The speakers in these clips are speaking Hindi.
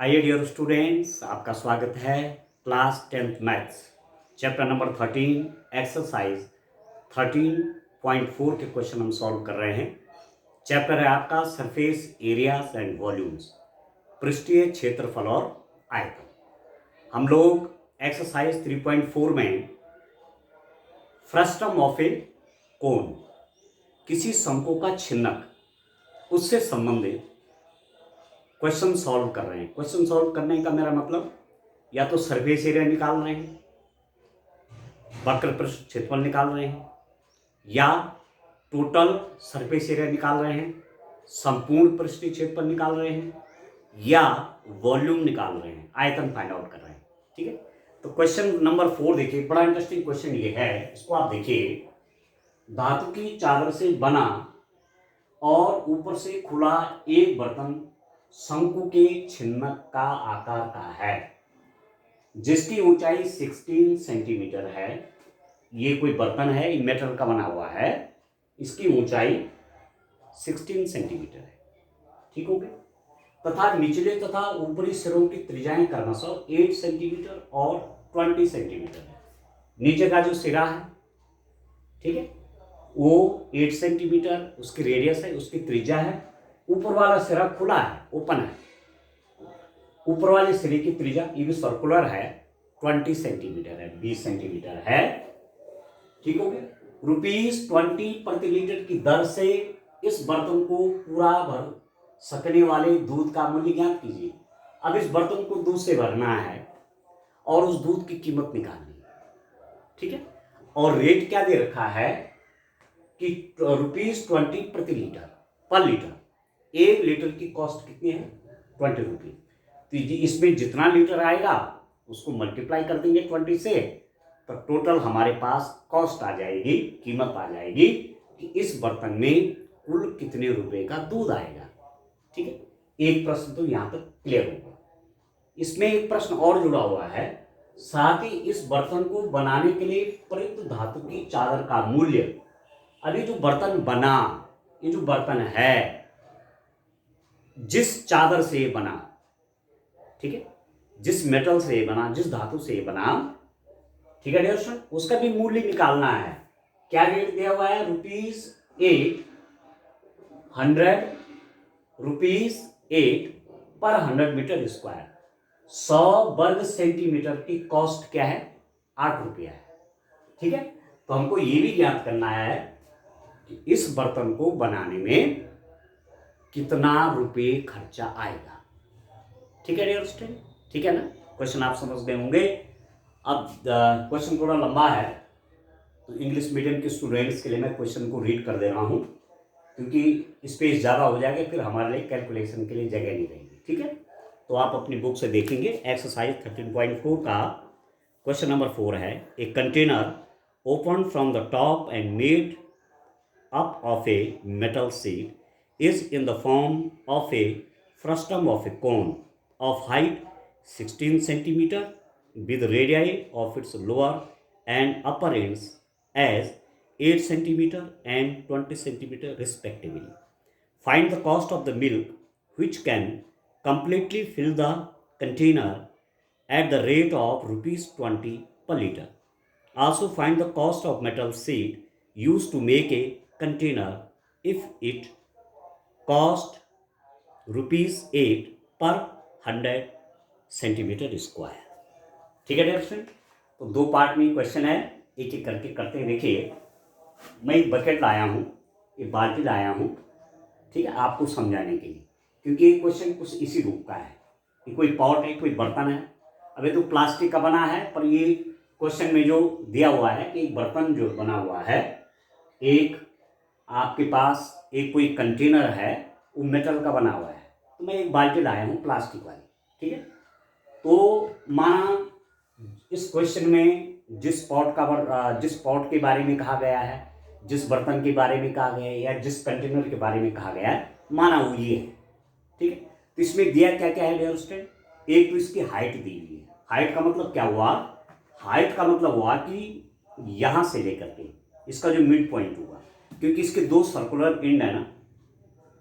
आइए डियर स्टूडेंट्स, आपका स्वागत है class 10th maths chapter number 13 exercise 13.4 के क्वेश्चन हम सॉल्व कर रहे हैं। चैप्टर है आपका सरफेस एरियाज एंड वॉल्यूम्स, पृष्ठीय क्षेत्रफल और आयतन। हम लोग एक्सरसाइज 3.4 में फ्रस्टम ऑफ ए कोन, किसी शंकु का छिन्नक, उससे संबंधित क्वेश्चन सॉल्व कर रहे हैं। क्वेश्चन सॉल्व करने का मेरा मतलब या तो सरफेस एरिया निकाल रहे हैं, वक्र पृष्ठ क्षेत्रफल निकाल रहे हैं, या टोटल सरफेस एरिया निकाल रहे हैं, संपूर्ण पृष्ठीय क्षेत्रफल निकाल रहे हैं, या वॉल्यूम निकाल रहे हैं, आयतन फाइंड आउट कर रहे हैं। ठीक है, तो क्वेश्चन नंबर 4 देखिए, बड़ा इंटरेस्टिंग क्वेश्चन ये है। इसको आप देखिए, धातु की चादर से बना और ऊपर से खुला एक बर्तन शंकु के छिन्नक का आकार का है, जिसकी ऊंचाई 16 सेंटीमीटर है। ये कोई बर्तन है, मेटल का बना हुआ है, इसकी ऊंचाई 16 सेंटीमीटर है। ठीक हो गया। तथा निचले तथा ऊपरी सिरों की त्रिज्याएं क्रमशः 8 सेंटीमीटर और 20 सेंटीमीटर है। नीचे का जो सिरा है, ठीक है, वो 8 सेंटीमीटर उसकी रेडियस है, उसकी त्रिज्या है। ऊपर वाला सिरा खुला है, ओपन है। ऊपर वाले सिरे की त्रिज्या, ये भी सर्कुलर है, 20 सेंटीमीटर है, 20 सेंटीमीटर है। ठीक हो गया। ₹20 प्रति लीटर की दर से इस बर्तन को पूरा भर सकने वाले दूध का मूल्य ज्ञात कीजिए। अब इस बर्तन को दूध से भरना है और उस दूध की कीमत निकालनी है। ठीक है, और रेट क्या दे रखा है कि ₹20 प्रति लीटर पर लीटर। 1 लीटर की कॉस्ट कितनी है? 20 रुपीज। तो इसमें जितना लीटर आएगा उसको मल्टीप्लाई कर देंगे 20 से, तो टोटल हमारे पास कॉस्ट आ जाएगी, कीमत आ जाएगी कि इस बर्तन में कुल कितने रुपए का दूध आएगा। ठीक है, एक प्रश्न तो यहां तक क्लियर होगा। इसमें एक प्रश्न और जुड़ा हुआ है, साथ ही इस बर्तन को बनाने के लिए प्रयुक्त धातु की चादर का मूल्य। अभी जो बर्तन बना, ये जो बर्तन है जिस चादर से ये बना, ठीक है, जिस मेटल से ये बना, जिस धातु से ये बना, ठीक है डियर स्टूडेंट, उसका भी मूल्य निकालना है। क्या रेट दिया हुआ है? ₹8 पर 100 मीटर स्क्वायर। 100 वर्ग सेंटीमीटर की कॉस्ट क्या है? 8 रुपया है। ठीक है, तो हमको ये भी ज्ञात करना है कि इस बर्तन को बनाने में कितना रुपए खर्चा आएगा। ठीक है डियर स्टूडेंट, ठीक है ना? क्वेश्चन आप समझ गए होंगे। अब क्वेश्चन थोड़ा लंबा है, तो इंग्लिश मीडियम के स्टूडेंट्स के लिए मैं क्वेश्चन को रीड कर दे रहा हूं, क्योंकि स्पेस ज़्यादा हो जाएगा, फिर हमारे लिए कैलकुलेशन के लिए जगह नहीं रहेगी। ठीक है, तो आप अपनी बुक से देखेंगे। एक्सरसाइज 13.4 का क्वेश्चन नंबर 4 है, a container open from the top and made up of a metal sheet is in the form of a frustum of a cone of height 16 centimeter with radii of its lower and upper ends as 8 centimeter and 20 centimeter respectively. Find the cost of the milk which can completely fill the container at the rate of ₹20 per liter. Also find the cost of metal sheet used to make a container if it cost ₹8 per 100 centimetre square. ठीक है डियर स्टूडेंट, तो 2 पार्ट में क्वेश्चन है, एक एक करके करते हैं। देखिए, मैं एक बकेट लाया हूँ, एक बाल्टी लाया हूँ, ठीक है, आपको समझाने के लिए, क्योंकि ये क्वेश्चन कुछ इसी रूप का है कि कोई पॉट है, कोई बर्तन है। अभी तो प्लास्टिक का बना है, पर ये क्वेश्चन में जो दिया हुआ है कि एक बर्तन जो बना हुआ है, एक आपके पास एक कोई कंटेनर है, वो मेटल का बना हुआ है, तो मैं एक बाल्टी लाया हूँ प्लास्टिक वाली। ठीक है, तो माना इस क्वेश्चन में जिस पॉट के बारे में कहा गया है, जिस बर्तन के बारे में कहा गया है, या जिस कंटेनर के बारे में कहा गया है, माना वो ये है। ठीक है, तो इसमें दिया क्या क्या है डियर स्टूडेंट? एक तो इसकी हाइट दी हुई है। हाइट का मतलब क्या हुआ? हाइट का मतलब हुआ कि यहां से लेकर के इसका जो मिड पॉइंट हुआ, क्योंकि इसके 2 सर्कुलर एंड है ना,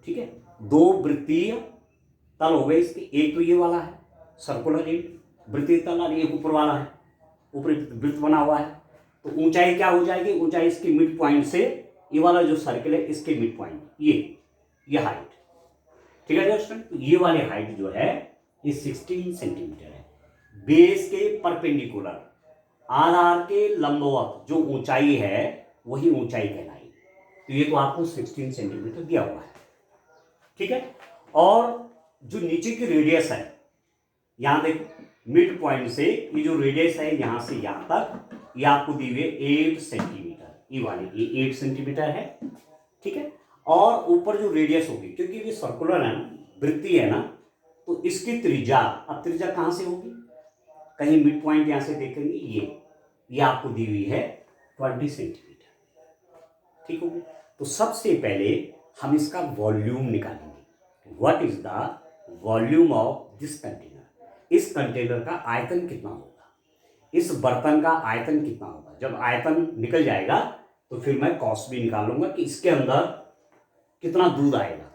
ठीक है, 2 वृत्तीय तल हो गए इसके। एक तो ये वाला है, सर्कुलर ईंट, वृत्तीय तल, ये ऊपर वाला है, ऊपर वृत्त बना हुआ है, तो ऊंचाई क्या हो जाएगी, ऊंचाई इसके मिड पॉइंट से, ये वाला जो सर्कल है इसके मिड पॉइंट, ये हाइट, ठीक है स्टूडेंट। तो ये वाली हाइट जो है ये 16 सेंटीमीटर है। बेस के परपेंडिकुलर, आधार के लंबवत जो ऊंचाई है वही ऊंचाई कहलाई। तो ये तो आपको 16 सेंटीमीटर दिया हुआ है, ठीक है। और जो नीचे की रेडियस है, यहां देखो मिड पॉइंट से ये जो रेडियस है यहां से यहां तक, ये आपको दी हुई 8 सेंटीमीटर, ये वाली ये 8 सेंटीमीटर है, ठीक है। और ऊपर जो रेडियस होगी, क्योंकि ये सर्कुलर है ना, वृत्तीय है ना, तो इसकी त्रिज्या, अब त्रिज्या कहां से होगी, कहीं मिड पॉइंट यहां से देखेंगे, ये आपको दी हुई है 20 सेंटीमीटर, ठीक होगी। तो सबसे पहले हम इसका वॉल्यूम निकालेंगे। What is the volume of this container, इस कंटेनर का आयतन कितना होगा, इस बर्तन का आयतन कितना होगा। जब आयतन निकल जाएगा तो फिर मैं कॉस्ट भी निकाल लूंगा कि इसके अंदर कितना दूध आएगा,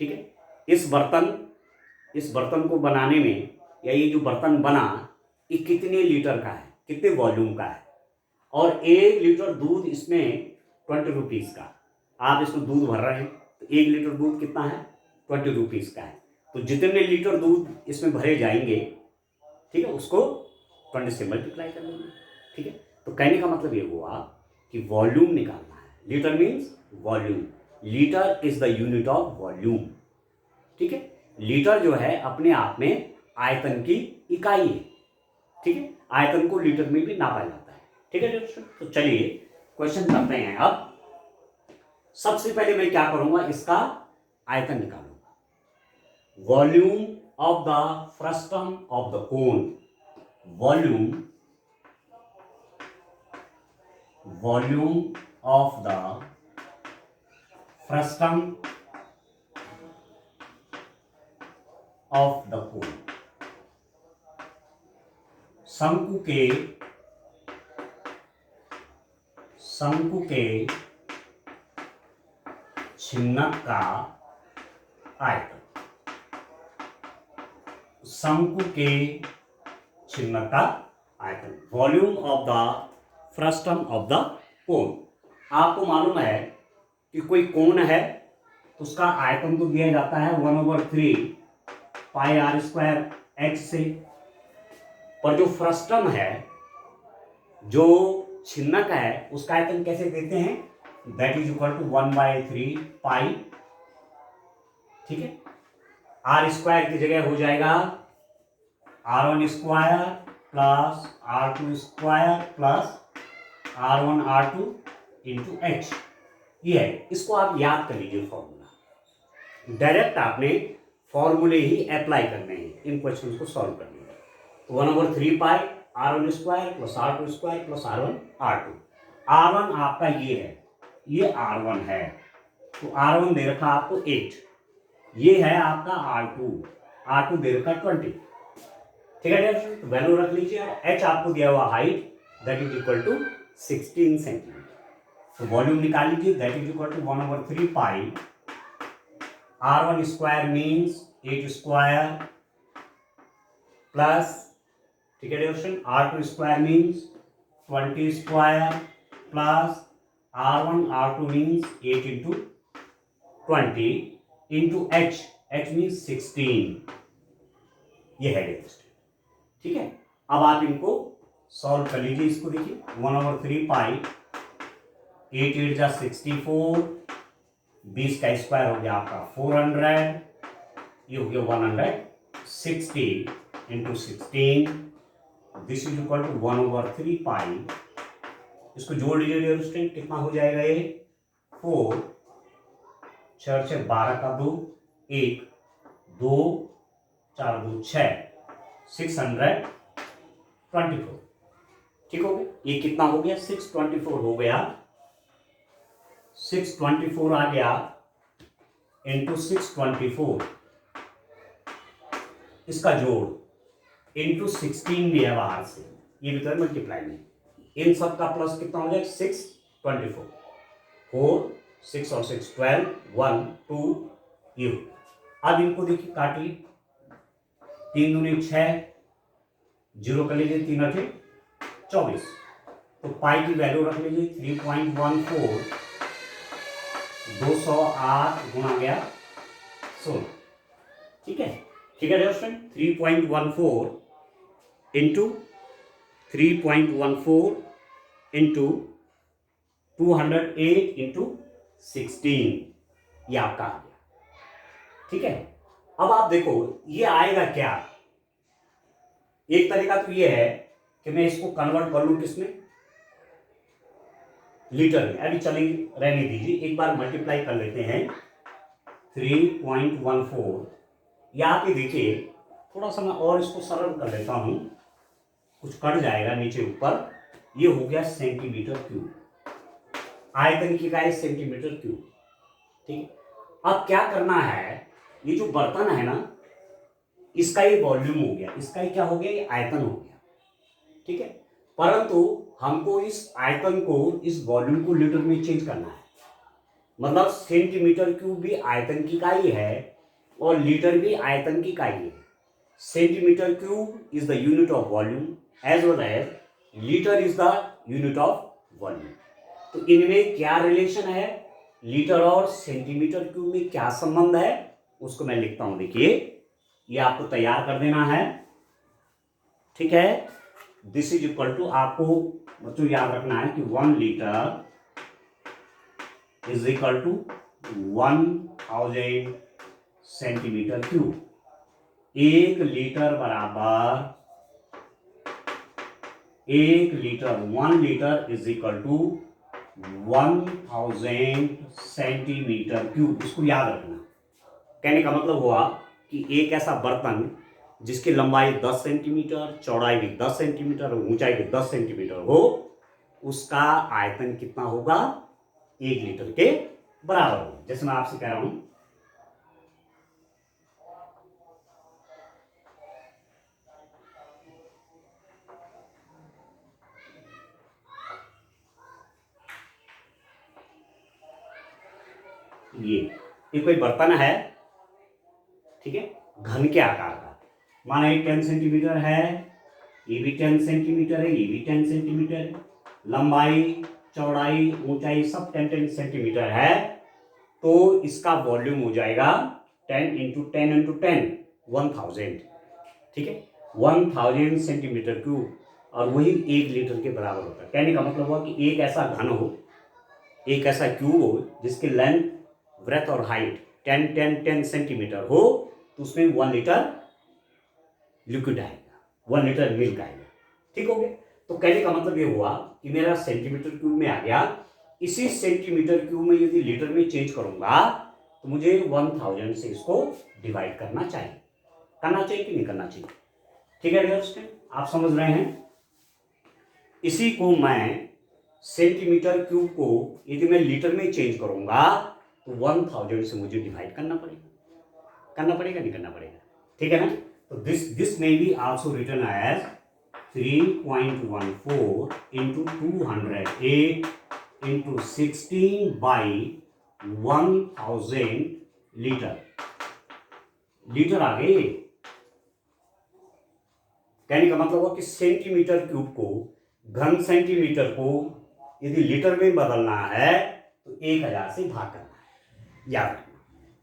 ठीक है। इस बर्तन को बनाने में, या ये जो बर्तन बना, ये कितने लीटर का है, कितने वॉल्यूम का है, और 1 लीटर दूध इसमें 20 रुपीज़ का, आप इसमें दूध भर रहे हैं तो 1 लीटर दूध कितना है, 20 रुपीज़ का है। तो जितने लीटर दूध इसमें भरे जाएंगे, ठीक है, उसको 20 से मल्टीप्लाई कर लेंगे, ठीक है। तो कहने का मतलब ये हुआ कि वॉल्यूम निकालना है। Litre means volume, litre is the unit of volume, ठीक है। लीटर जो है अपने आप में आयतन की इकाई है, ठीक है। आयतन को लीटर में भी नापा जाता है, ठीक है दोस्तों। तो चलिए क्वेश्चन करते हैं। अब सबसे पहले मैं क्या करूंगा, इसका आयतन निकालूंगा। Volume of the frustum of the cone, volume of the frustum of the cone, शंकु के छिन्नक का आयतन, शंकु के छिन्नक का आयतन, volume of the frustum of the cone. आपको मालूम है कि कोई कोन है तो उसका आयतन तो दिया जाता है 1/3 पाई आर स्क्वायर एच से, पर जो फ्रस्टम है, जो छिन्नक है, उसका आयतन कैसे देते हैं, दैट इज इक्वल टू 1/3 पाई, ठीक है। आर स्क्वायर की जगह हो जाएगा R1 square plus R2 square plus R1 R2 into H, ये है। इसको आप याद कर लीजिए फॉर्मूला, डायरेक्ट आपने फॉर्मूले ही अप्लाई करने हैं इन क्वेश्चन को सॉल्व करने में। तो 1/3 pi R1 square plus R2 square plus R1 R2। R1 आपका ये है, ये R1 है, तो R1 दे रखा आपको 8, ये है आपका R2 दे रखा 20, ठीक है। तो वैल्यू रख लीजिए। H आपको दिया हुआ height, that is equal to 16 centimetre. तो वॉल्यूम निकाल लीजिए, that is equal to 1/3 pi R1 square means 8 square plus, ठीक है दोस्तों, R2 square means 20 square plus R1 R2 means 8 into 20 into H means 16, ये है दोस्तों, ठीक है। अब आप इनको सॉल्व कर लीजिए। इसको देखिए 1/3 पाई 8 8 जा 64, 20 का स्क्वायर हो गया आपका 400, ये हो गया 160 into 16, this is equal to 1/3 pi. इसको जोड़ लीजिए स्टूडेंट, कितना हो जाएगा ये 4 6 से 12 का 2 1 2 4 2 6 624, ठीक हो गया। ये कितना हो गया 624 हो गया, 624 आ गया इंटू 624, इसका जोड़ इंटू 16 भी है बाहर से, ये भी तो मल्टीप्लाई में, इन सब का प्लस कितना हो जाएगा 624, 4 6 और 6 12 1 2 ये। अब इनको देखिए काटिए, तीन दूनी 6, जीरो कर लीजिए, 3 अठे 24। तो पाई की वैल्यू रख लीजिए 3.14, 208 गुणा गया 16। ठीक है, ठीक है dear student, 3.14 into 3.14 into 208 into 16, ये आपका आ गया। ठीक है, अब आप देखो ये आएगा क्या। एक तरीका तो ये है कि मैं इसको कन्वर्ट कर लूं किसमें, लीटर में। अभी चलिए रहने दीजिए, एक बार मल्टीप्लाई कर लेते हैं 3.14। यहाँ पे देखिए थोड़ा सा मैं और इसको सरल कर लेता हूं, कुछ कट जाएगा नीचे ऊपर। ये हो गया सेंटीमीटर क्यूब, आयतन की इकाई सेंटीमीटर क्यूब। ठीक है, अब क्या करना है, ये जो बर्तन है ना, इसका ये वॉल्यूम हो गया, इसका ये क्या हो गया, ये आयतन हो गया। ठीक है, परंतु हमको इस आयतन को, इस वॉल्यूम को लीटर में चेंज करना है। मतलब सेंटीमीटर क्यूब भी आयतन की इकाई है और लीटर भी आयतन की इकाई है। Centimetre cube is the unit of volume as well as litre is the unit of volume. तो इनमें क्या रिलेशन है, लीटर और सेंटीमीटर क्यूब में क्या संबंध है, उसको मैं लिखता हूं। देखिए ये आपको तैयार कर देना है। ठीक है, दिस इज इक्वल टू, आपको बच्चों याद रखना है कि 1 litre is equal to 1000 centimetre cube. 1 litre बराबर 1 litre, 1 litre is equal to 1000 centimetre cube. इसको याद रखना। कहने का मतलब हुआ कि एक ऐसा बर्तन जिसकी लंबाई 10 सेंटीमीटर, चौड़ाई भी 10 सेंटीमीटर, ऊंचाई भी 10 सेंटीमीटर हो, उसका आयतन कितना होगा, 1 लीटर के बराबर होगा। जैसे मैं आपसे कह रहा हूं, ये कोई बर्तन है, ठीक है, घन के आकार का। माना ये 10 सेंटीमीटर है, ये भी 10 सेंटीमीटर है, ये भी 10 सेंटीमीटर है, लंबाई चौड़ाई ऊंचाई सब 10 सेंटीमीटर है। तो इसका वॉल्यूम हो जाएगा 10 इंटू 10 इंटू 10, 1000। ठीक है, 1000 सेंटीमीटर क्यूब, और वही 1 लीटर के बराबर होता है। कहने का मतलब हुआ कि एक ऐसा घन हो, एक ऐसा क्यूब हो जिसकी लेंथ, ब्रेथ और हाइट 10 10 10 सेंटीमीटर हो, तो उसमें 1 लीटर लिक्विड आएगा, 1 लीटर मिल्क आएगा। ठीक हो गया। तो कहने का मतलब ये हुआ कि मेरा सेंटीमीटर क्यूब में आ गया। इसी सेंटीमीटर क्यूब में यदि लीटर में चेंज करूंगा तो मुझे 1000 से इसको डिवाइड करना चाहिए। करना चाहिए कि नहीं करना चाहिए? ठीक है डियर स्टूडेंट, आप समझ रहे हैं। इसी को मैं सेंटीमीटर क्यूब को यदि मैं लीटर में चेंज करूंगा तो 1000 से मुझे डिवाइड करना पड़ेगा। करना पड़ेगा नहीं करना पड़ेगा? ठीक है ना। तो this may be also written as 3.14 into 208 into 16 by 1000 litre. Litre आ गए। कहने का मतलब हुआ कि सेंटीमीटर क्यूब को, घन सेंटीमीटर को यदि लीटर में बदलना है तो 1000 से भाग करना है, याद रखना।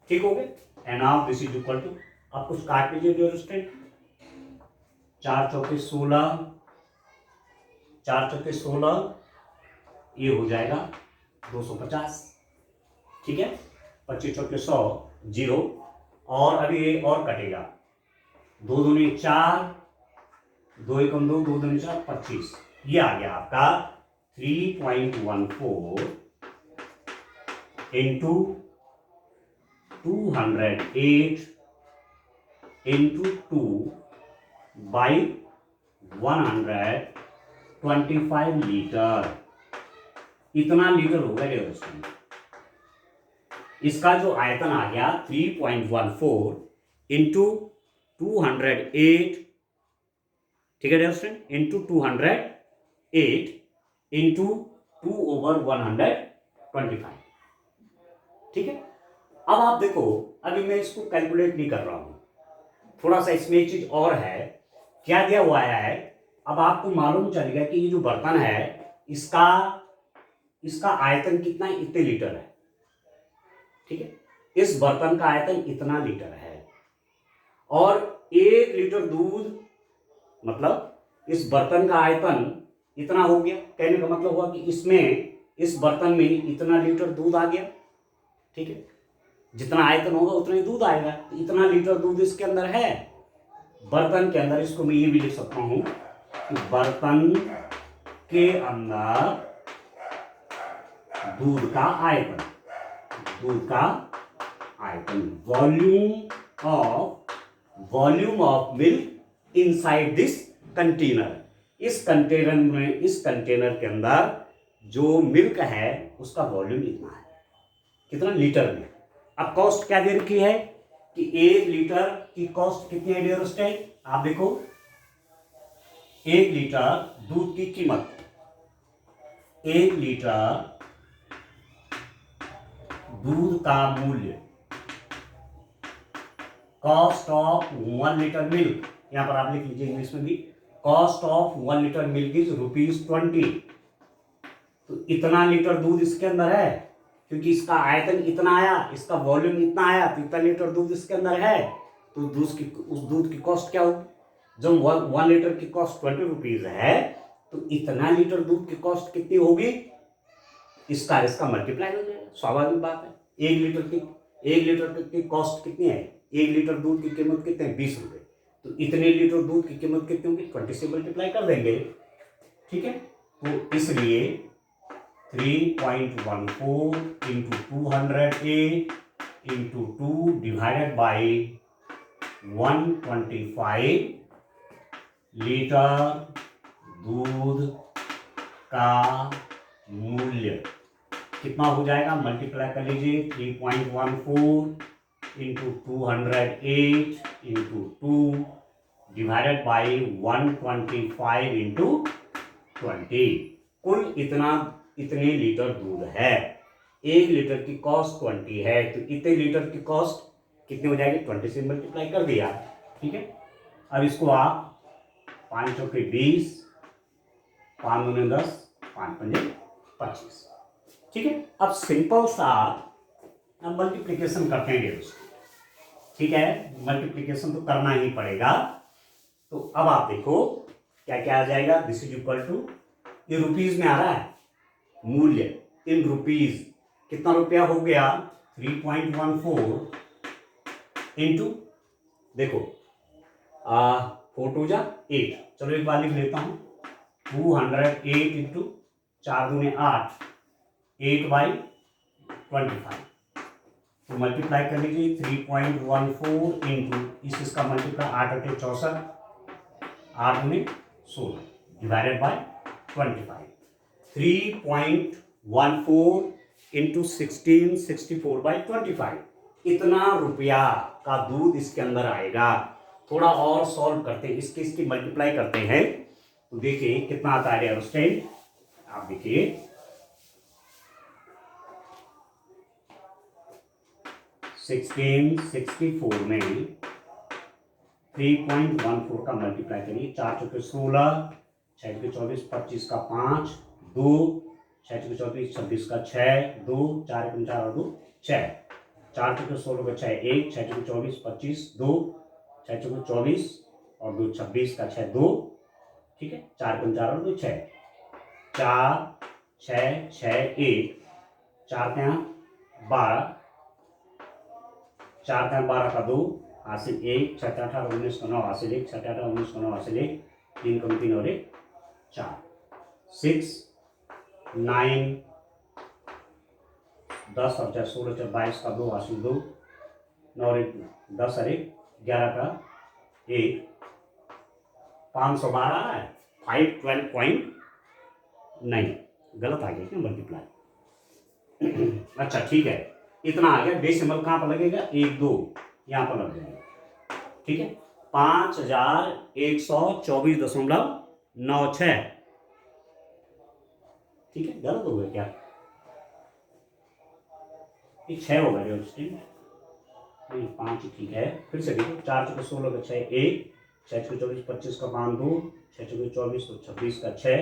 ठीक हो गया। And now this is equal to, आप कुछ काट लीजिए डियर स्टूडेंट। 4 चौके 16, 4 चौके 16, ये हो जाएगा 250। ठीक है, 25 चौके 100, 0, और अभी ये और कटेगा, 2 दूनी 4, 2 एकम 2, 2 दूनी 4, 25। ये आ गया आपका 3.14 इंटू 208 इंटू 2 बाई 125 लीटर। इतना लीटर होगा डियर स्टूडेंट। इसका जो आयतन आ गया 3.14 इंटू 208, ठीक है डियर स्टूडेंट, इंटू 208 इंटू 2/125। ठीक है, अब आप देखो, अभी मैं इसको कैलकुलेट नहीं कर रहा हूं, थोड़ा सा इसमें एक चीज और है, क्या दिया हुआ है, अब आपको मालूम चलेगा कि ये जो बर्तन है इसका इसका आयतन कितना है, इतने लीटर है। ठीक है, इस बर्तन का आयतन इतना लीटर है और 1 लीटर दूध, मतलब इस बर्तन का आयतन इतना हो गया। कहने का मतलब हुआ कि इसमें, इस बर्तन में इतना लीटर दूध आ गया। ठीक है, जितना आयतन होगा उतना ही दूध आएगा। तो इतना लीटर दूध इसके अंदर है, बर्तन के अंदर। इसको मैं ये भी लिख सकता हूं कि बर्तन के अंदर दूध का आयतन, दूध का आयतन, volume of milk inside this container. इस कंटेनर के अंदर जो मिल्क है उसका वॉल्यूम इतना है, कितना, लीटर में। अब कॉस्ट क्या दे रखी है कि 1 लीटर की कॉस्ट कितनी है डियर स्टूडेंट, आप देखो 1 लीटर दूध की कीमत, 1 लीटर दूध का मूल्य, कॉस्ट ऑफ 1 लीटर मिल्क, यहां पर आप लिख लीजिए इंग्लिश में भी, cost of 1 litre milk is ₹20। तो इतना लीटर दूध इसके अंदर है, क्योंकि इसका आयतन इतना आया, इसका वॉल्यूम इतना आया, तो इतना लीटर दूध इसके अंदर है। तो उस दूध की कॉस्ट क्या होगी, जब 1 लीटर की कॉस्ट ₹20 है, तो इतना लीटर दूध की कॉस्ट कितनी होगी, इसका मल्टीप्लाई हो जाएगा। स्वाभाविक बात है। 1 लीटर की कॉस्ट कितनी है, 1 लीटर दूध की कीमत कितने, ₹20। तो इतने लीटर दूध की कीमत कितनी होगी, 20 से मल्टीप्लाई कर देंगे। ठीक है, तो इसलिए 3.14 into 208 into 2 divided by 125 litre दूध का मूल्य कितना हो जाएगा, मल्टीप्लाई कर लीजिए। 3.14 into 208 into 2 divided by 125 into 20। कुल इतने लीटर दूध है। 1 लीटर की कॉस्ट 20 है, तो इतने लीटर की कॉस्ट कितनी हो जाएगी, 20 से मल्टीप्लाई कर दिया। ठीक है, अब इसको आप 5 चौके 20, 5 दूने 10, 5 पंजे 25। ठीक है, अब सिंपल सा मल्टीप्लिकेशन करते हैं दोस्तों। ठीक है, मल्टीप्लिकेशन तो करना ही पड़ेगा। तो अब आप देखो क्या क्या आ जाएगा, दिस इज इक्वल टू, ये रुपीज में आ रहा है, मूल्य इन रुपीज कितना रुपया हो गया, 3.14 इंटू, देखो 4 2 जा 8, चलो एक बार लिख लेता हूं, 208 इंटू 4 दूने 8, 8/25। तो मल्टीप्लाई कर लीजिए, 3.14 इंटू इसका मल्टीप्लाई 8 8 64, 8 में 16 डिवाइडेड बाय 25। 3.14 इंटू 1664/25, इतना रुपया का दूध इसके अंदर आएगा। थोड़ा और सॉल्व करते हैं, इसकी मल्टीप्लाई करते हैं, तो देखिए कितना आता है स्टूडेंट, आप देखिए 1664 में 3.14 का मल्टीप्लाई करिए, 4 चौके 16, 6 चौके 24, 25 का 5, 2, 6 चौके 24, 26 का 6, 2, 4 4 और 2 6, 4 चौके 16 का 6 1, 6 चौके 24, 25, 2, 6 चौके 24 और 2 26 का 6 2। ठीक है, 4 4 और 2 6, 4 6 6 1, 4 के यहाँ 12, 4 का 12 का 2, हासिल 1, 6 18 19 का 9 हासिल 1, 6 18 19 का 9 हासिल 1, 3 कम 3 और 1 4, 6 9 10 और 4 16 4 22 का 2 हासिल 2, 9 और 1 10 और 1 11 का 1, 512 आ रहा है, 512.9, गलत आ गया क्या मल्टीप्लाई। अच्छा ठीक है, इतना आ गया। डेसिमल कहां पर लगेगा, 1 2 यहां पर लग जाएगा। ठीक है, 5124.96। ठीक है, गलत हो गया क्या, ये 6 होगा। नहीं 5 ठीक है, फिर से देखो 4 चौके 16 का 6 1, 6 चौके 24 25 का 5 2, 6 चौके 24 तो 26 का 6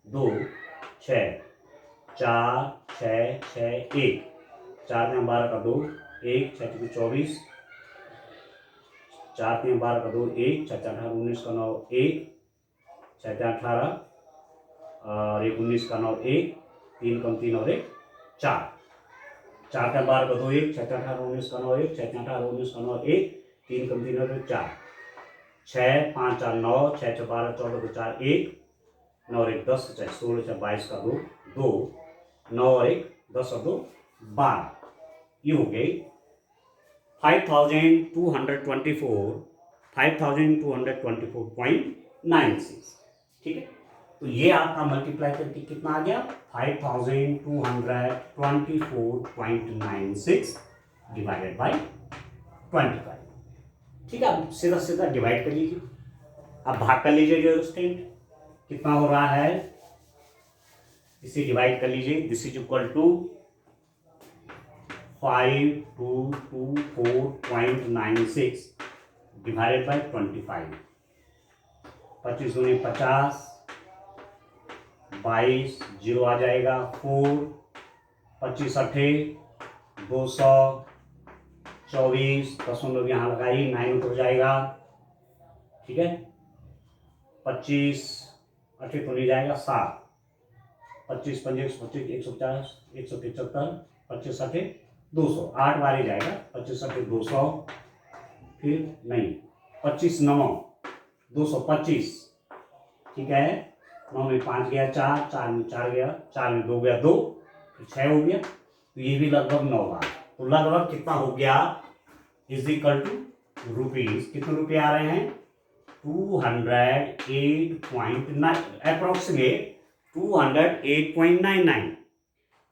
2 6 4 6 6 1, 4 में 12 का 2 1, 6 चौके 24, 4 में 12 का 2 1, 6 4 18 19 का 9 1, 6 4 18 और 1 19 का 9 1, 3 कम 3 और 1 4, 4 का 12 का 2 1, 6 4 18 19 का 9 1, 6 4 18 19 का 9 1, 3 कम 3 और 1 4, 6 5 4 9, 6 6 12 14 को 4 1, 9 और 1 10, 6 16 6 22 का 2 2, 9 और 1 10 और 2 12, ये हो गई 5224.96। ठीक है, तो ये आपका मल्टीप्लाई करके कितना आ गया 5224.96 डिवाइडेड बाई 25। ठीक है, अब सीधा सीधा डिवाइड कर लीजिए, अब भाग कर लीजिए जो स्टेंट कितना हो रहा है, इसे डिवाइड कर लीजिए, this is equal to 5224.96 divided by 25, 25 दूनी 50, 22 जीरो आ जाएगा 4, 25 अठे 224, 10 यहाँ लगाई 9 उतर जाएगा। ठीक है, 25 अठे तो नहीं जाएगा 7, 25 25 25 150 175, 25 अठे 200, 8 बार ही जाएगा, 25 अठे 200, फिर नहीं 25 9 225। ठीक है, 9 में 5 गया 4, 4 में 4 गया, 4 में 2 गया 2, फिर 6 हो गया, तो ये भी लगभग 9 बार, तो लगभग कितना हो गया इज इक्वल टू रुपीज, कितने रुपये आ रहे हैं 208.9, अप्रोक्सीमेट 208.99,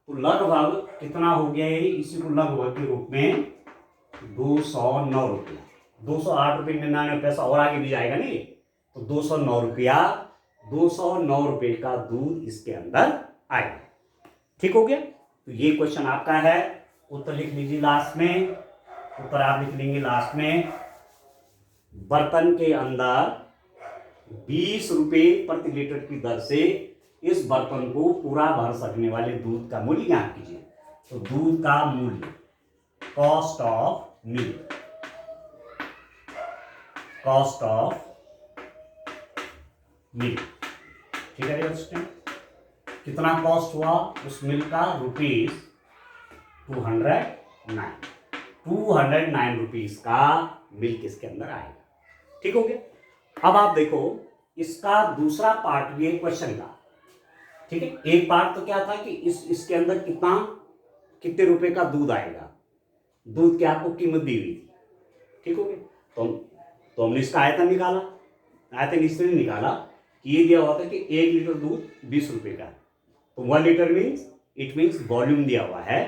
तो लगभग कितना हो गया है, इसी को लगभग के रूप में 209 रुपया, 208.99 और आगे भी जाएगा नहीं, तो 209 रुपया, 209 रुपये का दूध इसके अंदर आएगा। ठीक हो गया, तो ये क्वेश्चन आपका है, उत्तर लिख लीजिए लास्ट में, उत्तर आप लिख लेंगे लास्ट में, बर्तन के अंदर 20 रुपये प्रति लीटर की दर से इस बर्तन को पूरा भर सकने वाले दूध का मूल्य ज्ञात कीजिए। तो दूध का मूल्य, cost of milk, cost of milk. ठीक है दोस्तों, कितना कॉस्ट हुआ उस मिल्क का, रुपीज 209 रुपीज का मिल्क इसके अंदर आएगा। ठीक हो गया, अब आप देखो इसका दूसरा पार्ट भी है क्वेश्चन का। ठीक है, एक पार्ट तो क्या था कि इसके अंदर कितने रुपए का दूध आएगा, दूध की आपको कीमत दी हुई थी। ठीक हो गया, तो हमने इसका आयतन निकाला, आयतन इसलिए निकाला कि ये दिया हुआ था कि 1 लीटर दूध 20 रुपए का, तो 1 लीटर इट मीन्स वॉल्यूम दिया हुआ है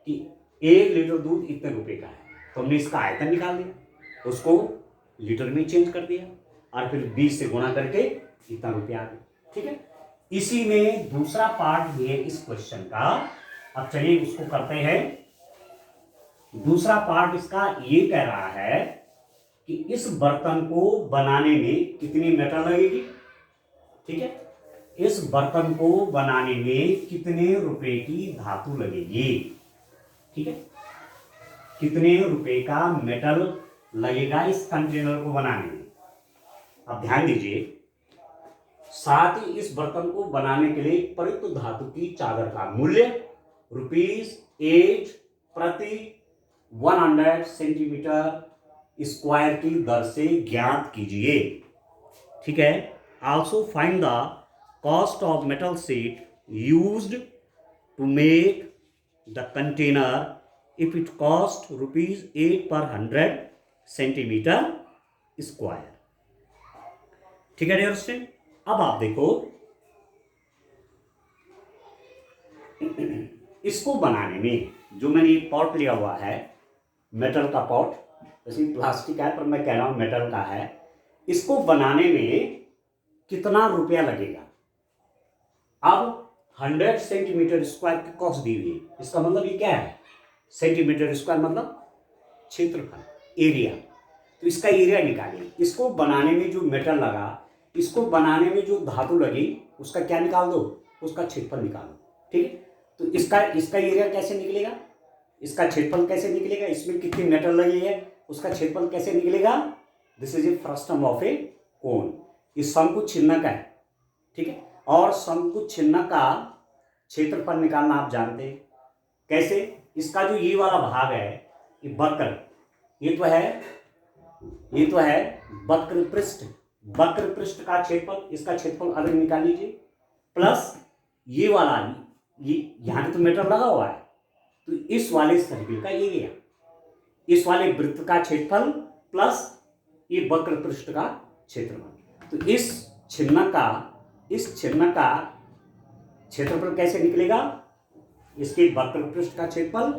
कि 1 लीटर दूध इतने रुपए का है, तो हमने इसका आयतन निकाल दिया, उसको लीटर में चेंज कर दिया और फिर 20 से गुणा करके इतना रुपया आ गया। ठीक है, इसी में दूसरा पार्ट भी है इस क्वेश्चन का। अब चलिए उसको करते हैं। दूसरा पार्ट इसका ये कह रहा है कि इस बर्तन को बनाने में कितनी मेटल लगेगी। ठीक है, इस बर्तन को बनाने में कितने रुपए की धातु लगेगी। ठीक है, कितने रुपए का मेटल लगेगा इस कंटेनर को बनाने में। अब ध्यान दीजिए, साथ ही इस बर्तन को बनाने के लिए प्रयुक्त धातु की चादर का मूल्य ₹8 प्रति 100 सेंटीमीटर स्क्वायर की दर से ज्ञात कीजिए। ठीक है, also find the cost of metal sheet used to make the container if it cost ₹8 per 100 centimetre square. ठीक है डियर स्टूडेंट, अब आप देखो इसको बनाने में जो मैंने ये पॉट लिया हुआ है, मेटल का पॉट, वैसे प्लास्टिक है पर मैं कह रहा हूं मेटल का है, इसको बनाने में कितना रुपया लगेगा। अब 100 सेंटीमीटर स्क्वायर की कॉस्ट दी हुई है, इसका मतलब ये क्या है, सेंटीमीटर स्क्वायर मतलब क्षेत्रफल एरिया। तो इसका एरिया निकालिए। इसको बनाने में जो मेटल लगा, इसको बनाने में जो धातु लगी, उसका क्या निकाल दो, उसका क्षेत्रफल निकालो। ठीक है, तो इसका एरिया कैसे निकलेगा, इसका क्षेत्रफल कैसे निकलेगा, इसमें कितनी मेटल लगी है उसका क्षेत्रफल कैसे निकलेगा। This is a frustum of a cone. ये शंकु छिन्नक है। ठीक है, और शंकु छिन्नक का क्षेत्रफल निकालना आप जानते हैं कैसे। इसका जो ये वाला भाग है, ये वक्र, ये तो है वक्र पृष्ठ। वक्र पृष्ठ का क्षेत्रफल, इसका क्षेत्रफल अलग निकाल लीजिए, प्लस ये वाला, ये यहां तो मीटर लगा हुआ है, तो इस वाले सर्किल का एरिया, इस वाले वृत्त का क्षेत्रफल प्लस ये वक्र पृष्ठ का क्षेत्रफल। तो इस छिन्नक का क्षेत्रफल कैसे निकलेगा, इसके वक्र पृष्ठ का क्षेत्रफल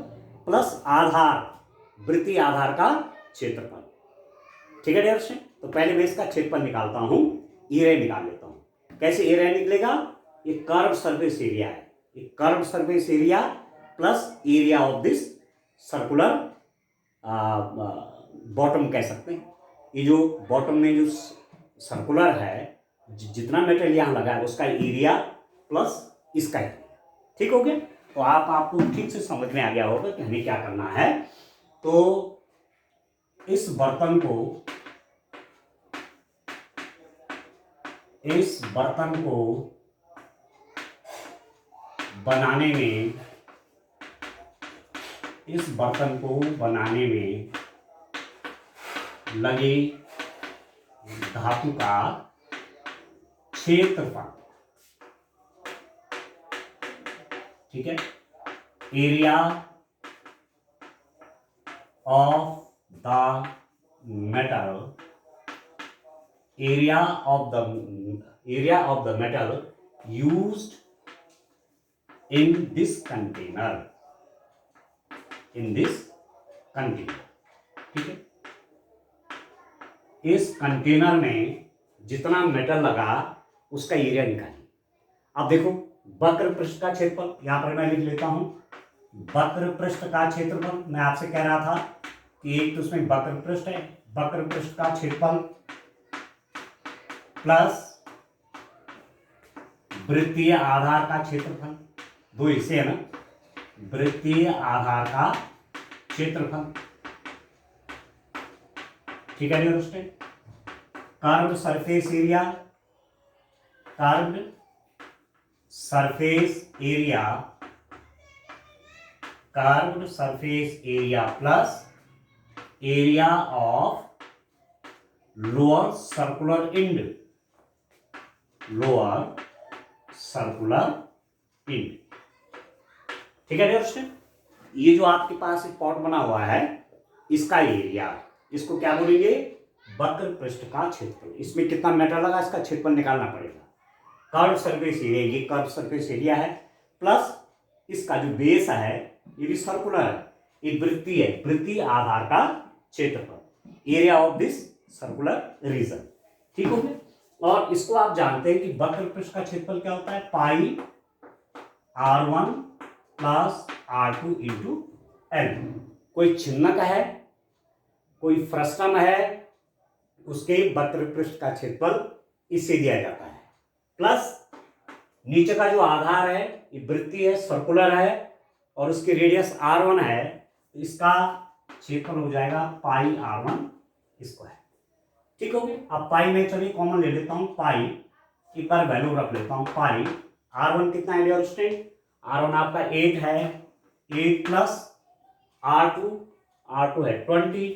प्लस आधार, वृत्तीय आधार का क्षेत्रफल। ठीक है डियर स्टूडेंट, तो पहले मैं इसका क्षेत्रफल निकालता हूं, एरिया निकाल लेता हूं। कैसे एरिया निकलेगा, ये कर्व सरफेस एरिया है, ये curve surface area plus area of this circular bottom कह सकते हैं। ये जो बॉटम में जो सर्कुलर है, जितना मेटेरियल यहाँ लगा है उसका एरिया प्लस इसका एरिया। ठीक हो गया, तो आपको ठीक से समझ में आ गया होगा कि हमें क्या करना है। तो इस बर्तन को बनाने में लगे धातु का क्षेत्रफल, ठीक है, area of the metal used in this container, ठीक है। इस कंटेनर में जितना मेटल लगा उसका एरिया निकालिए। अब देखो, वक्र पृष्ठ का क्षेत्रफल यहां पर मैं लिख लेता हूं। वक्र पृष्ठ का क्षेत्रफल, मैं आपसे कह रहा था कि एक तो उसमें वक्र पृष्ठ है, वक्र पृष्ठ का क्षेत्रफल प्लस वृत्तीय आधार का क्षेत्रफल, दो हिस्से है ना, वृत्तीय आधार का क्षेत्रफल। ठीक है दोस्तों, curved surface area plus area of lower circular and, ठीक है दोस्तों। ये जो आपके पास एक पॉट बना हुआ है, इसका एरिया, इसको क्या बोलेंगे, वक्र पृष्ठ का क्षेत्रफल। इसमें कितना मेटल लगा इसका क्षेत्रफल निकालना पड़ेगा। कर्व सरफेस एरिया, ये कर्व सरफेस एरिया है, प्लस इसका जो बेस है ये भी सर्कुलर है, ये वृत्तीय है, वृत्तीय आधार का क्षेत्रफल, area of this circular region. ठीक हो गया, और इसको आप जानते हैं कि वक्र पृष्ठ का क्षेत्रफल क्या होता है, पाई r1 plus r2 into L. कोई छिन्नक है, कोई फ्रस्टम है, उसके वक्र पृष्ठ का क्षेत्रफल इससे दिया जाता है, प्लस नीचे का जो आधार है ये वृत्तीय है, सर्कुलर है, और उसकी रेडियस r1 है, इसका क्षेत्रफल हो जाएगा पाई r1 स्क्वायर। ठीक हो गया, अब पाई में चलिए कॉमन ले लेता हूं, पाई एक बार वैल्यू रख लेता हूं। पाई r1 कितना है डियर स्टूडेंट, r1 आपका 8 है, 8 प्लस r2 है 20,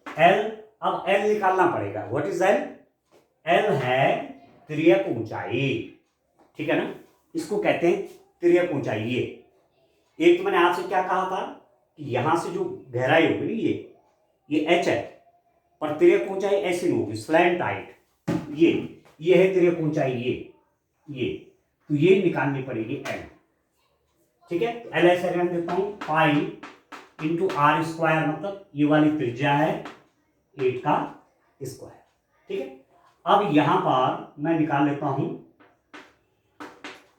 l, अब l निकालना पड़ेगा। What is l? l है तिर्यक ऊंचाई, ठीक है ना, इसको कहते हैं तिर्यक ऊंचाई। ये एक तो मैंने आपसे क्या कहा था कि यहां से जो गहराई होगी ये h है, पर तिर्यक ऊंचाई ऐसी नहीं होगी, स्लैंट हाइट, ये है तिर्यक ऊंचाई, ये तो ये निकालनी पड़ेगी l। ठीक है, तो l ऐसे रख देता हूं, पाई इंटू r स्क्वायर, मतलब ये वाली त्रिज्या है 8 का स्क्वायर। ठीक है, अब यहां पर मैं निकाल लेता हूं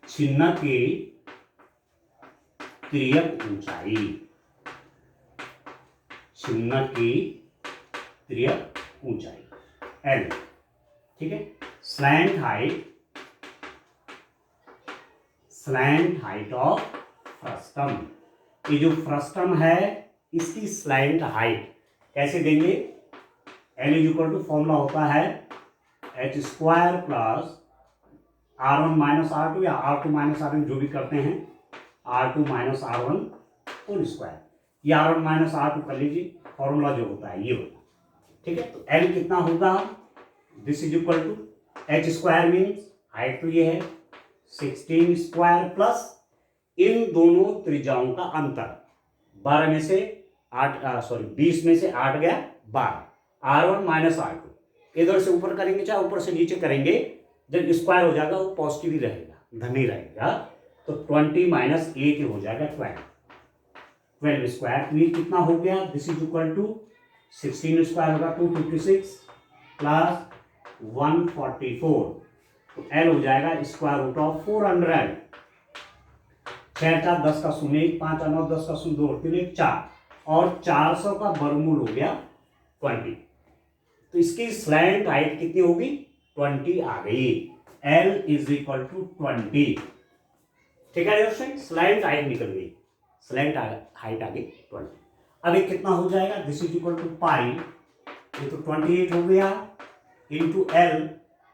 छिन्नक की तिर्यक ऊंचाई। चिन्ह की तिर्यक ऊंचाई एल, ठीक है। स्लैंट हाइट ऑफ फ्रस्टम, ये जो फ्रस्टम है इसकी स्लैंट हाइट कैसे देंगे, L is equal to formula होता है H square plus R1 minus R2 या R2 माइनस R1 जो भी करते हैं, R2 minus R1 whole square, या R1 माइनस R2 कर लीजिए, फॉर्मूला जो होता है ये होता है, ठीक है। तो L कितना होगा, this is equal to H square means height तो ये है 16 स्क्वायर प्लस इन दोनों त्रिज्याओं का अंतर 12 में से 20 में से 8 गया 12, R1 माइनस R2 इधर से ऊपर करेंगे चाहे ऊपर से नीचे करेंगे, जब स्क्वायर हो जाएगा वो पॉजिटिव ही रहेगा, धन ही रहेगा, तो 20 माइनस 8 हो जाएगा 12 स्क्वायर। तो ये कितना हो गया, this is equal to 16 square होगा 256 प्लस 144, तो एल हो जाएगा स्क्वायर रूट ऑफ 400, 6 4 10 का शून्य 1, 5 9 10 का शून्य 2 3 1 4, और 400 का वर्गमूल हो गया 20, तो इसकी स्लैंट हाइट कितनी होगी 20 आ गई, L इज इक्वल टू 20, ठीक है दोस्तों, स्लैंट हाइट निकल गई, स्लैंट हाइट आ गई 20। अब ये कितना हो जाएगा, दिस इज इक्वल टू पाई, ये तो 28 हो गया इंटू एल,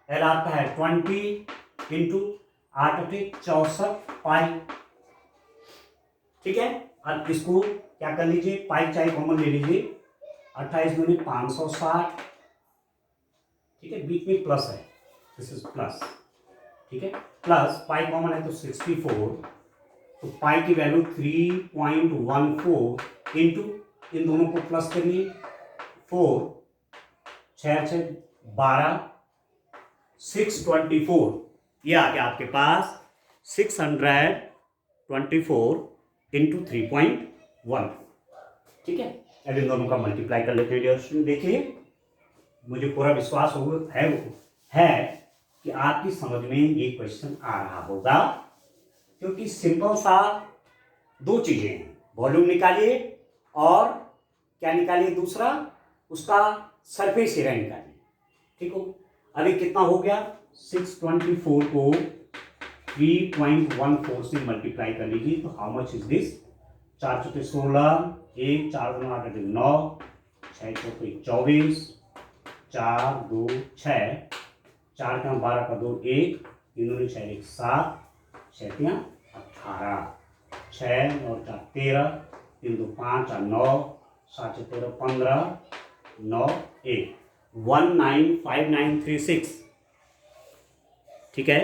एल आता है 20 इंटू 8 64 पाई, ठीक है। अब इसको क्या कर लीजिए, पाई चाहे कॉमन ले लीजिए, 28 दूनी 560, ठीक है, बीच में प्लस है, दिस इज प्लस, ठीक है, प्लस पाई कॉमन है तो 64, तो पाई की वैल्यू 3.14 इंटू इन दोनों को प्लस करिए 4 6 6 12 624, ये आ गया आपके पास 624 इंटू 3.1, ठीक है। अब इन दोनों का मल्टीप्लाई कर लेते हैं, देखिए मुझे पूरा विश्वास है कि आपकी समझ में ये क्वेश्चन आ रहा होगा, क्योंकि सिंपल सा दो चीजें हैं, वॉल्यूम निकालिए और क्या निकालिए, दूसरा उसका सरफेस एरिया निकालिए, ठीक हो। अभी कितना हो गया, 624 को 3.14 से मल्टीप्लाई कर लीजिए, तो हाउ मच इज दिस, 4 चौके 16, 1 4 2 8 9, 6 चौके 24, 4 2 6, 4 का 12 का 2 1, 3 6 1 7, 6 3 18, 6 और 4 13, 3 2 5 और 9, 7 13 15, 9 1, 195936, ठीक है,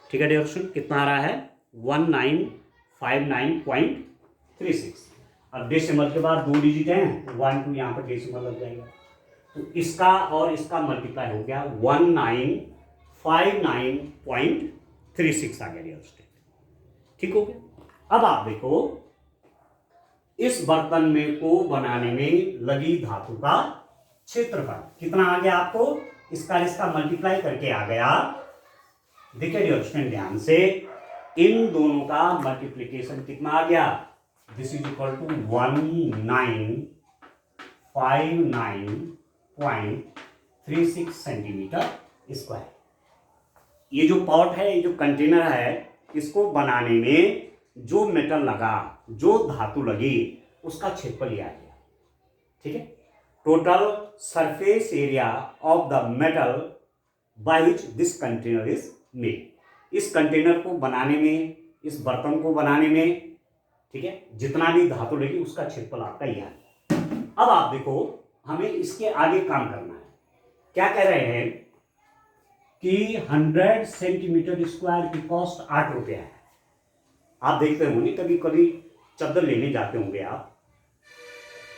ठीक है डियर स्टूडेंट, कितना आ रहा है 1959.36। अब डेसिमल के बाद 2 डिजिट हैं, 1 2 यहाँ पर डेसिमल लग जाएगा, तो इसका और इसका मल्टीप्लाई हो गया 1959.36 आ गया डियर स्टूडेंट, ठीक हो गया। अब आप देखो इस बर्तन में को बनाने में लगी धातु का क्षेत्रफल कितना आ गया आपको, इसका मल्टीप्लाई करके आ गया, देखिए डियर स्टूडेंट ध्यान से, इन दोनों का मल्टीप्लिकेशन कितना आ गया, this is equal to 1959.36 centimetre square. ये जो पॉट है, ये जो कंटेनर है, इसको बनाने में जो मेटल लगा, जो धातु लगी, उसका क्षेत्रफल लिया गया, ठीक है। Total surface area of the metal by which this container is made, इस कंटेनर को बनाने में, इस बर्तन को बनाने में, ठीक है, जितना भी धातु लगी उसका क्षेत्रफल आपका यह है। अब आप देखो हमें इसके आगे काम करना है, क्या कह रहे हैं कि 100 सेंटीमीटर स्क्वायर की कॉस्ट 8 रुपया है। आप देखते होंगे कभी कभी चादर लेने जाते होंगे आप,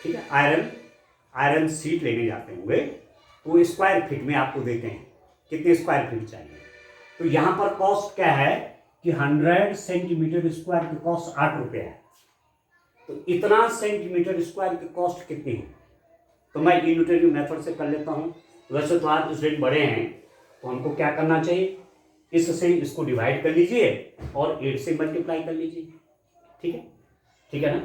ठीक है, आयरन सीट लेने जाते होंगे, तो स्क्वायर फीट में आपको देते हैं कितने स्क्वायर फीट चाहिए, तो यहां पर कॉस्ट क्या है कि 100 सेंटीमीटर स्क्वायर की कॉस्ट 8 रुपया है, तो इतना सेंटीमीटर स्क्वायर की कॉस्ट कितनी है, तो मैं यूनिटरी मेथड से कर लेता हूं। वैसे तो आप स्टूडेंट बड़े हैं, तो हमको क्या करना चाहिए, इससे इसको डिवाइड कर लीजिए और 8 से मल्टीप्लाई कर लीजिए, ठीक है ना।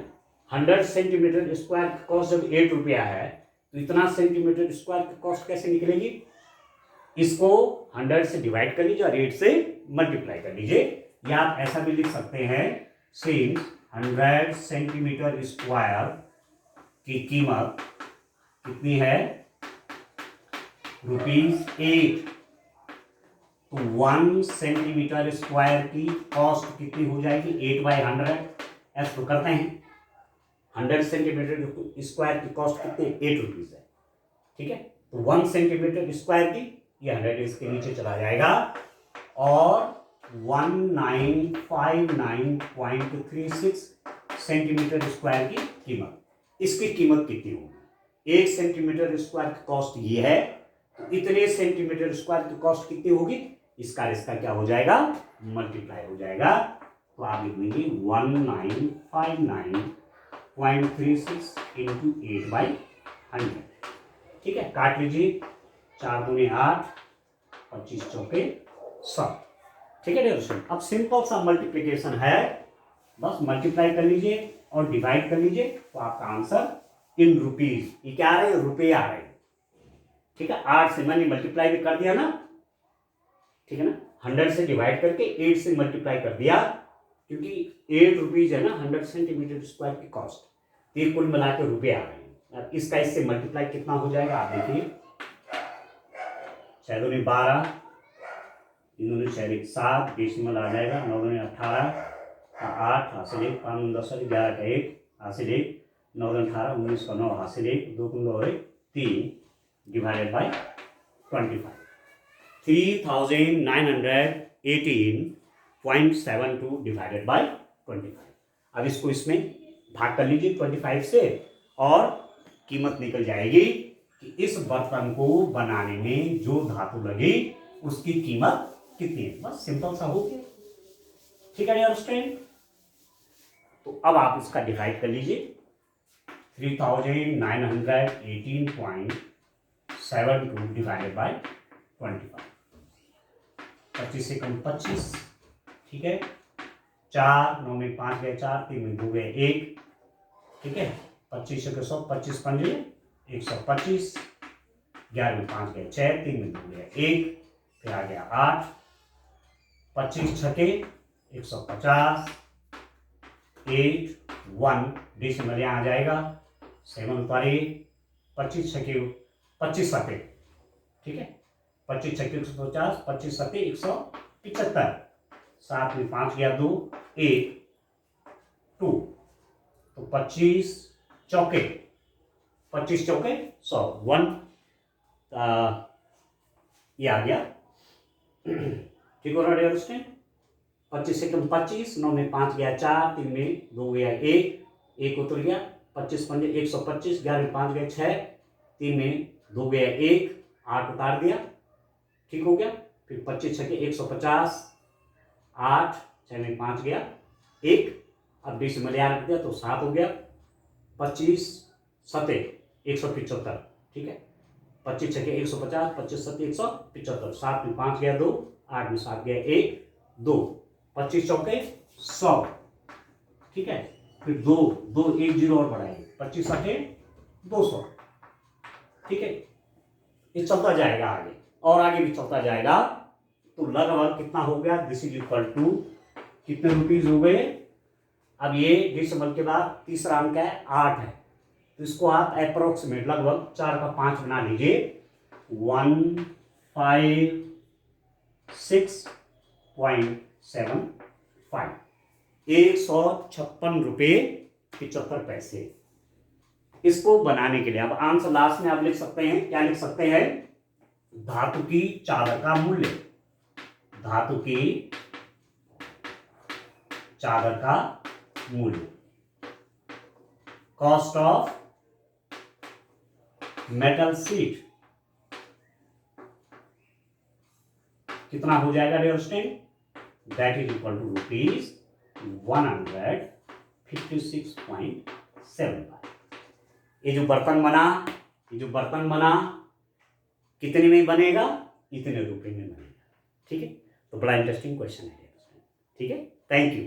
100 सेंटीमीटर स्क्वायर की कॉस्ट जब 8 रुपया है तो इतना सेंटीमीटर स्क्वायर की कॉस्ट कैसे निकलेगी? इसको 100 से डिवाइड कर लीजिए और 8 से मल्टीप्लाई कर लीजिए, या आप ऐसा भी लिख सकते हैं, सिंस 100 सेंटीमीटर स्क्वायर की कीमत कितनी है? ₹8। तो 1 सेंटीमीटर स्क्वायर की कॉस्ट कितनी हो जाएगी? 8/100। ऐसा तो करते हैं। 100 सेंटीमीटर स्क्वायर की कॉस्ट कितनी? 8 रुपीज है। ठीक है, तो 1 सेंटीमीटर स्क्वायर की ये 100 इसके नीचे चला जाएगा और 1959.36 सेंटीमीटर स्क्वायर की कीमत। इसकी कीमत कितनी होगी? 1 सेंटीमीटर स्क्वायर की कॉस्ट ये है, तो इतने सेंटीमीटर स्क्वायर की कॉस्ट कितनी होगी? इसका इसका क्या हो जाएगा? मल्टीप्लाई हो जाएगा। तो आप लिख देंगे 1959.36 इंटू 8/100। ठीक है, काट लीजिए। 4 दूनी 8, 25 चौके 100। ठीक है डियर, अब सिंपल सा मल्टीप्लीकेशन है, बस मल्टीप्लाई कर लीजिए और डिवाइड कर लीजिए तो आपका आंसर इन रुपीज, ये क्या आ रहे हैं? रुपये आ रहे हैं। ठीक है, 8 से मैंने मल्टीप्लाई भी कर दिया ना, ठीक है ना, 100 से डिवाइड करके 8 से मल्टीप्लाई कर दिया, क्योंकि 8 रुपीज है ना 100 सेंटीमीटर स्क्वायर की कॉस्ट, तो ये कुल मिला के रुपये आ रहे हैं। अब इसका इससे मल्टीप्लाई कितना हो जाएगा आप देखिए। 6 दूनी 12, 3 दूनी 6 7, डेसिमल आ जाएगा। 9 दूनी 18, 8 हासिल 1, 5 दूनी 10, 11 का 1 हासिल 1, 9 दूनी 18, 19 का 9 हासिल 1, 2 दूनी 2 3 डिवाइडेड बाय 25। 3918.72 divided by 25। अब इसको इसमें भाग कर लीजिए 25 से और कीमत निकल जाएगी कि इस बर्तन को बनाने में जो धातु लगी उसकी कीमत कितनी है। बस सिंपल सा हो गया। ठीक है यार स्टूडेंट, तो अब आप इसका डिवाइड कर लीजिए। 3918.72 डिवाइडेड बाय 25। 25 से कम 25। ठीक है, 4 9 में 5 गए 4, 3 में 2 गए 1। ठीक है, 25 के 100, 25 पंजे 125, 11 में 5 गए 6, 3 में 2 गए 1, फिर आ गया 8, 25 छके 150, 8 1 डेसिमल यहाँ आ जाएगा 7 पर 25 छके 25 सके। ठीक है, 25 छके 150, 25 सके 175, 7 में 5 गया 2 1 2, तो 25 चौके 100 1 ये आ गया। ठीक हो रहा है उसने। 25 से कम 25, 9 में 5 गया 4, 3 में 2 गया 1 उतर गया, 25 पंजे 125, 11 में 5 गया 6, 3 में 2 गया 1, 8 उतार दिया। ठीक हो गया, फिर 25 छके 150, 8 6 में 5 गया 1, अब डेसिमल यहाँ रख दिया तो 7 हो गया। 25 सते 175। ठीक है, 25 छके 150, 25 सते 175, 7 में 5 गया 2, 8 में 7 गया 1 2, 25 चौके 100। ठीक है, फिर 2 2 1 0 और बढ़ाएंगे, 25 सके 200। ठीक है, ये चलता जाएगा आगे और आगे भी चलता जाएगा। तो लगभग कितना हो गया? दिस इज इक्वल टू कितने रुपीज हो गए? अब ये डेसिमल के बाद तीसरा अंक है 8 है, तो इसको आप अप्रोक्सीमेट लगभग 4 का 5 बना लीजिए। 156.75, 156 रुपये 75 पैसे। इसको बनाने के लिए अब आंसर लास्ट में आप लिख सकते हैं, क्या लिख सकते हैं? धातु की चादर का मूल्य, धातु की चादर का मूल्य, कॉस्ट ऑफ मेटल शीट कितना हो जाएगा dear student? That is equal to ₹156.75। ये जो बर्तन बना कितने में बनेगा? इतने रुपए में बनेगा। ठीक है, तो बड़ा इंटरेस्टिंग क्वेश्चन है। ठीक है, थैंक यू।